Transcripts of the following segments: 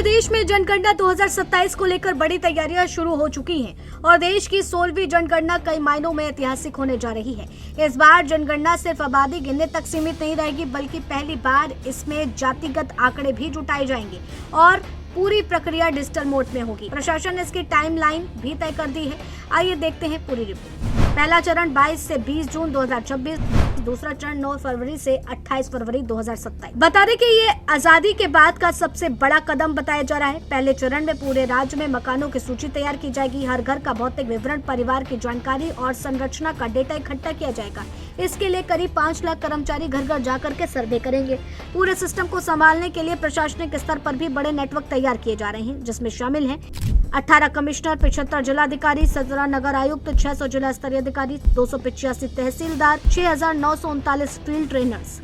प्रदेश में जनगणना 2027 को लेकर बड़ी तैयारियां शुरू हो चुकी हैं और देश की 16वीं जनगणना कई मायनों में ऐतिहासिक होने जा रही है। इस बार जनगणना सिर्फ आबादी गिनने तक सीमित नहीं रहेगी, बल्कि पहली बार इसमें जातिगत आंकड़े भी जुटाए जाएंगे और पूरी प्रक्रिया डिजिटल मोड में होगी। प्रशासन ने इसकी टाइमलाइन भी तय कर दी है। आइए देखते हैं पूरी रिपोर्ट। पहला चरण 22 से 20 जून 2026, दूसरा चरण 9 फरवरी से 28 फरवरी 2027। बता दें कि ये आजादी के बाद का सबसे बड़ा कदम बताया जा रहा है। पहले चरण में पूरे राज्य में मकानों की सूची तैयार की जाएगी। हर घर का भौतिक विवरण, परिवार की जानकारी और संरचना का डेटा इकट्ठा किया जाएगा। इसके लिए करीब 5 लाख कर्मचारी घर घर जाकर के सर्वे करेंगे। पूरे सिस्टम को संभालने के लिए प्रशासनिक स्तर पर भी बड़े नेटवर्क तैयार किए जा रहे हैं, जिसमें शामिल हैं 18 कमिश्नर, 75 जिलाधिकारी, 17 नगर आयुक्त, 600 जिला स्तरीय अधिकारी, 285 तहसीलदार, 6,939 फील्ड ट्रेनर्स।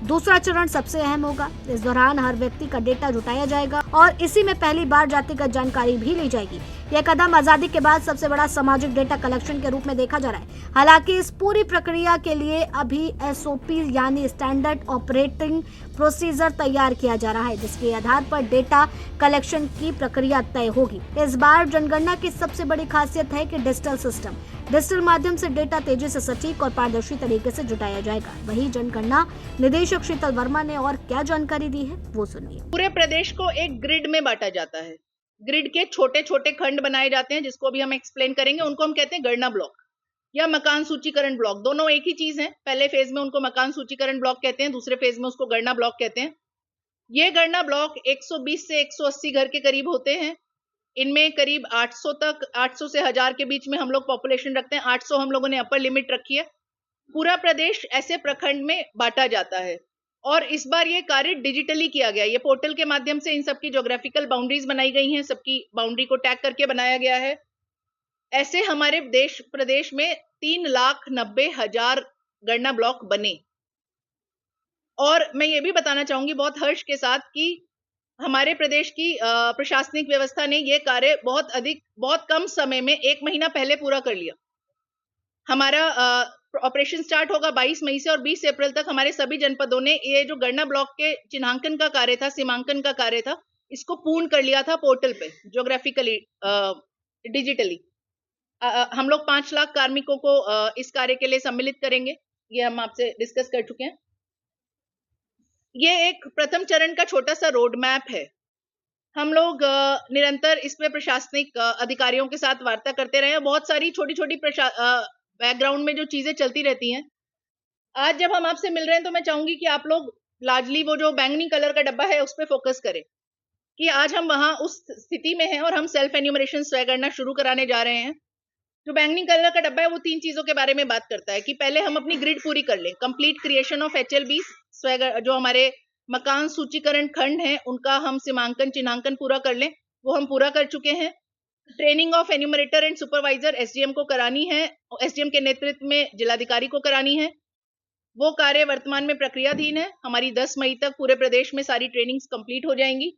दूसरा चरण सबसे अहम होगा। इस दौरान हर व्यक्ति का डेटा जुटाया जाएगा और इसी में पहली बार जातिगत जानकारी भी ली जाएगी। यह कदम आजादी के बाद सबसे बड़ा सामाजिक डेटा कलेक्शन के रूप में देखा जा रहा है। हालांकि इस पूरी प्रक्रिया के लिए अभी SOP यानी स्टैंडर्ड ऑपरेटिंग प्रोसीजर तैयार किया जा रहा है, जिसके आधार पर डेटा कलेक्शन की प्रक्रिया तय होगी। इस बार जनगणना की सबसे बड़ी खासियत है कि डिजिटल माध्यम से डेटा तेजी से सटीक और पारदर्शी तरीके से जुटाया जाएगा। वहीं जनगणना निदेशक शीतल वर्मा ने और क्या जानकारी दी है वो सुनिए। पूरे प्रदेश को एक ग्रिड में बांटा जाता है। ग्रिड के छोटे छोटे खंड बनाए जाते हैं, जिसको अभी हम एक्सप्लेन करेंगे। उनको हम कहते हैं गणना ब्लॉक या मकान सूचीकरण ब्लॉक। दोनों एक ही चीज है। पहले फेज में उनको मकान सूचीकरण ब्लॉक कहते हैं, दूसरे फेज में उसको गणना ब्लॉक कहते हैं। ये गणना ब्लॉक 120 से 180 घर के करीब होते हैं। इनमें करीब 800 से 1000 के बीच में हम लोग पॉपुलेशन रखते हैं। 800 हम लोगों ने अपर लिमिट रखी है। पूरा प्रदेश ऐसे प्रखंड में बांटा जाता है और इस बार ये कार्य डिजिटली किया गया। ये पोर्टल के माध्यम से इन सबकी ज्योग्राफिकल बाउंड्रीज बनाई गई हैं, सबकी बाउंड्री को टैग करके बनाया गया है। ऐसे हमारे प्रदेश में 3,90,000 गणना ब्लॉक बने। और मैं ये भी बताना चाहूंगी बहुत हर्ष के साथ कि हमारे प्रदेश की प्रशासनिक व्यवस्था ने ये कार्य बहुत कम समय में 1 महीना पहले पूरा कर लिया। हमारा ऑपरेशन स्टार्ट होगा 22 मई से और 20 अप्रैल तक हमारे सभी जनपदों ने ये जो गणना ब्लॉक के चिन्हांकन का कार्य था, सीमांकन का कार्य था, इसको पूर्ण कर लिया था पोर्टल पे ज्योग्राफिकली डिजिटली। हम लोग 5 लाख कार्मिकों को इस कार्य के लिए सम्मिलित करेंगे। ये हम आपसे डिस्कस कर चुके हैं। ये एक प्रथम चरण का छोटा सा रोड मैप है। हम लोग निरंतर इस पे प्रशासनिक अधिकारियों के साथ वार्ता करते रहे हैं। बहुत सारी छोटी छोटी बैकग्राउंड में जो चीजें चलती रहती हैं। आज जब हम आपसे मिल रहे हैं तो मैं चाहूंगी कि आप लोग लार्जली वो जो बैंगनी कलर का डब्बा है उस पर फोकस करें कि आज हम वहां उस स्थिति में हैं और हम सेल्फ एन्यूमरेशन स्वयं शुरू कराने जा रहे हैं। जो बैंगनी कलर का डब्बा है वो 3 चीजों के बारे में बात करता है कि पहले हम अपनी ग्रिड पूरी कर लें। कंप्लीट क्रिएशन ऑफ HLB, जो हमारे मकान सूचीकरण खंड हैं उनका हम सीमांकन चिन्हांकन पूरा कर लें। वो हम पूरा कर चुके हैं। Training of enumerator and supervisor SDM को करानी है। SDM के नेतृत्व में जिलाधिकारी को करानी है। वो कार्य वर्तमान में प्रक्रियाधीन है। हमारी 10 मई तक पूरे प्रदेश में सारी ट्रेनिंग्स कंप्लीट हो जाएंगी।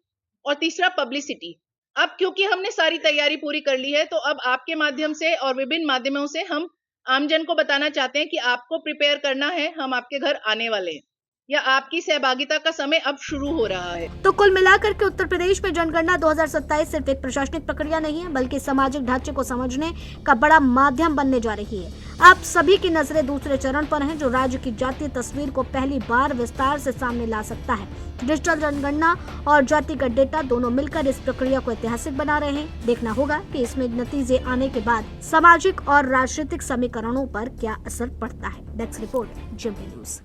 और तीसरा पब्लिसिटी। अब क्योंकि हमने सारी तैयारी पूरी कर ली है तो अब आपके माध्यम से और विभिन्न माध्यमों से हम आमजन को बताना चाहते हैं कि आपको प्रिपेयर करना है। हम आपके घर आने वाले हैं या आपकी सहभागिता का समय अब शुरू हो रहा है। तो कुल मिलाकर के उत्तर प्रदेश में जनगणना 2027 सिर्फ एक प्रशासनिक प्रक्रिया नहीं है, बल्कि सामाजिक ढांचे को समझने का बड़ा माध्यम बनने जा रही है। आप सभी की नजरें दूसरे चरण पर हैं, जो राज्य की जातीय तस्वीर को पहली बार विस्तार से सामने ला सकता है। डिजिटल जनगणना और जातिगत डेटा दोनों मिलकर इस प्रक्रिया को ऐतिहासिक बना रहे हैं। देखना होगा कि इसमें नतीजे आने के बाद सामाजिक और राजनीतिक समीकरणों पर क्या असर पड़ता है। Desk report, GMT news.